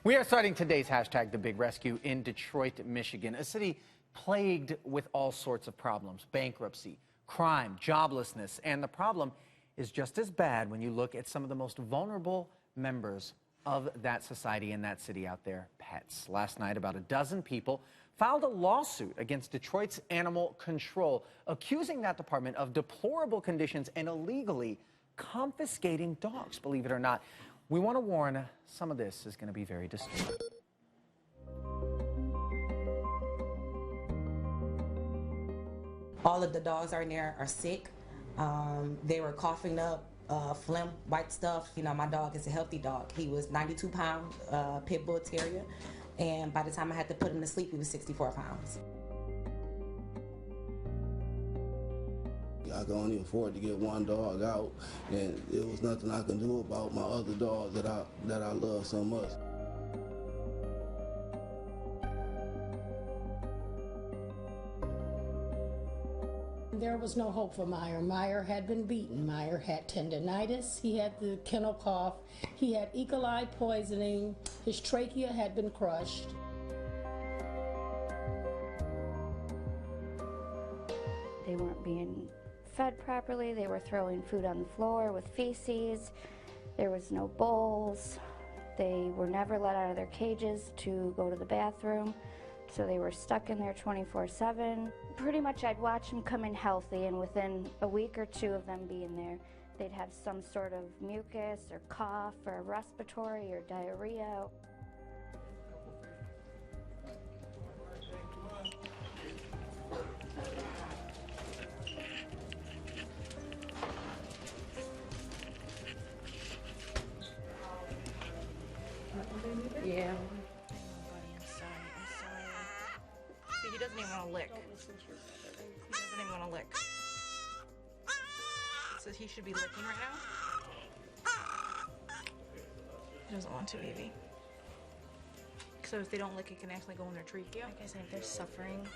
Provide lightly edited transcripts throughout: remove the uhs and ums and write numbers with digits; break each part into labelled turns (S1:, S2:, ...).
S1: We are starting today's hashtag The Big Rescue in Detroit, Michigan, a city plagued with all sorts of problems: bankruptcy, crime, joblessness. And the problem is just as bad when you look at some of the most vulnerable members of that society in that city out there: pets. Last night, about a dozen people filed a lawsuit against Detroit's animal control, accusing that department of deplorable conditions and illegally confiscating dogs, believe it or not. We want to warn, some of this is going to be very disturbing.
S2: All of the dogs are in there are sick. They were coughing up phlegm, white stuff. You know, my dog is a healthy dog. He was 92-pound pit bull terrier, and by the time I had to put him to sleep, he was 64 pounds.
S3: I could only afford to get one dog out, and there was nothing I could do about my other dog that I love so much.
S4: There was no hope for Meyer. Meyer had been beaten. Meyer had tendinitis. He had the kennel cough. He had E. coli poisoning. His trachea had been crushed.
S5: They weren't being fed properly. They were throwing food on the floor with feces. There was no bowls. They were never let out of their cages to go to the bathroom. So they were stuck in there 24/7. Pretty much I'd watch them come in healthy, and within a week or two of them being there, they'd have some sort of mucus or cough or respiratory or diarrhea.
S4: Yeah.
S6: See, he doesn't even want to lick. He doesn't even want to lick. So he should be licking right now. He doesn't want to, Evie. So if they don't lick, it can actually go in their trachea. Like I said, if they're suffering,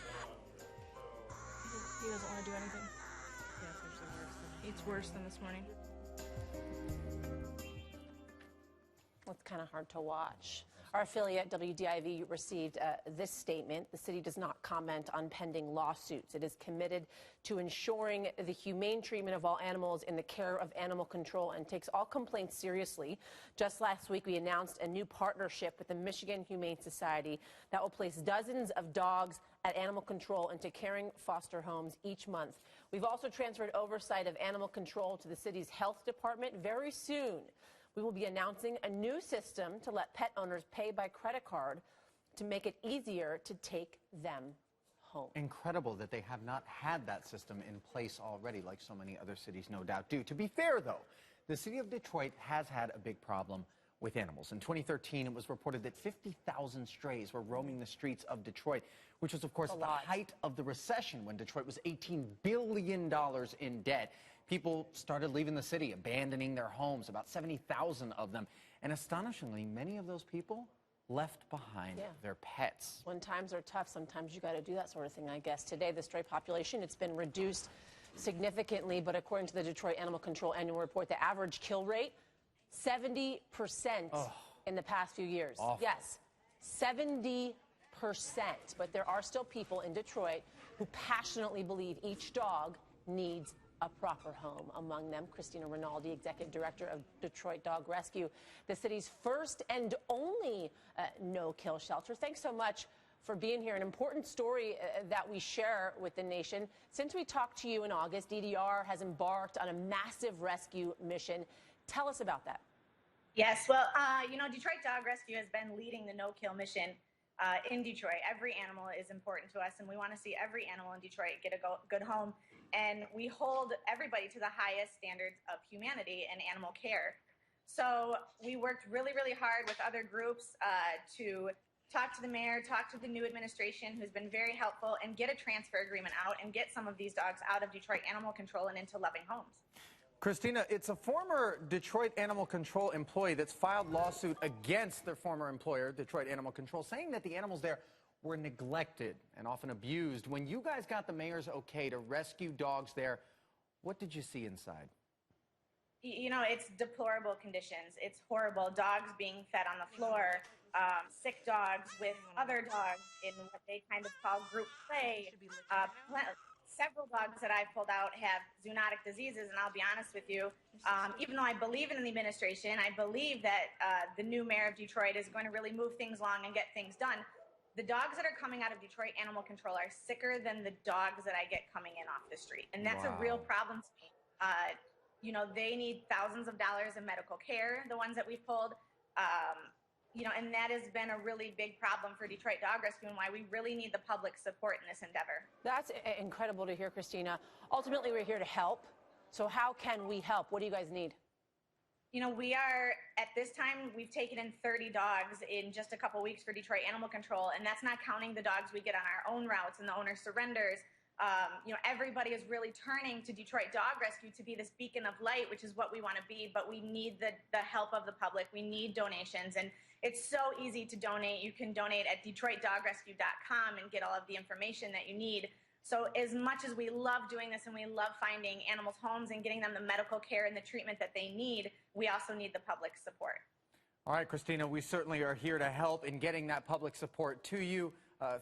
S6: he doesn't want to do anything. Yeah, it's actually worse. It's worse than this morning.
S7: It's kind of hard to watch. Our affiliate, WDIV, received this statement. The city does not comment on pending lawsuits. It is committed to ensuring the humane treatment of all animals in the care of animal control and takes all complaints seriously. Just last week, we announced a new partnership with the Michigan Humane Society that will place dozens of dogs at animal control into caring foster homes each month. We've also transferred oversight of animal control to the city's health department. Very soon, we will be announcing a new system to let pet owners pay by credit card to make it easier to take them home.
S1: Incredible that they have not had that system in place already, like so many other cities no doubt do. To be fair, though, the city of Detroit has had a big problem with animals. In 2013, it was reported that 50,000 strays were roaming the streets of Detroit, which was, of course, at the height of the recession when Detroit was $18 billion in debt. People started leaving the city, abandoning their homes, about 70,000 of them. And astonishingly, many of those people left behind their pets.
S7: When times are tough, sometimes you got to do that sort of thing, I guess. Today, the stray population, it's been reduced significantly, but according to the Detroit Animal Control Annual Report, the average kill rate, 70% in the past few years.
S1: Awful.
S7: Yes, 70%. But there are still people in Detroit who passionately believe each dog needs a proper home. Among them, Christina Rinaldi, Executive Director of Detroit Dog Rescue, the city's first and only no-kill shelter. Thanks so much for being here. An important story that we share with the nation. Since we talked to you in August, DDR has embarked on a massive rescue mission. Tell us about that.
S8: Yes, well, you know, Detroit Dog Rescue has been leading the no-kill mission in Detroit. Every animal is important to us, and we want to see every animal in Detroit get a good home. And we hold everybody to the highest standards of humanity and animal care. So we worked really, really hard with other groups to talk to the mayor, talk to the new administration, who's been very helpful, and get a transfer agreement out and get some of these dogs out of Detroit Animal Control and into loving homes.
S1: Christina, it's a former Detroit Animal Control employee that's filed lawsuit against their former employer, Detroit Animal Control, saying that the animals there were neglected and often abused. When you guys got the mayor's okay to rescue dogs there, what did you see inside?
S8: You know, it's deplorable conditions. It's horrible. Dogs being fed on the floor. sick dogs with other dogs in what they kind of call group play. Several dogs that I've pulled out have zoonotic diseases, and I'll be honest with you, even though I believe in the administration, I believe that the new mayor of Detroit is going to really move things along and get things done. The dogs that are coming out of Detroit Animal Control are sicker than the dogs that I get coming in off the street, and that's a real problem to me. You know, they need thousands of dollars in medical care, the ones that we've pulled. You know, and that has been a really big problem for Detroit Dog Rescue and why we really need the public support in this endeavor.
S7: That's incredible to hear, Christina. Ultimately, we're here to help. So how can we help? What do you guys need?
S8: You know, we are, at this time, we've taken in 30 dogs in just a couple weeks for Detroit Animal Control, and that's not counting the dogs we get on our own routes and the owner surrenders. You know, everybody is really turning to Detroit Dog Rescue to be this beacon of light, which is what we want to be, but we need the help of the public. We need donations, and it's so easy to donate. You can donate at DetroitDogRescue.com and get all of the information that you need. So as much as we love doing this and we love finding animals homes and getting them the medical care and the treatment that they need, we also need the public support.
S1: All right, Christina, we certainly are here to help in getting that public support to you.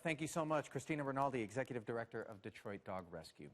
S1: Thank you so much, Christina Rinaldi, Executive Director of Detroit Dog Rescue.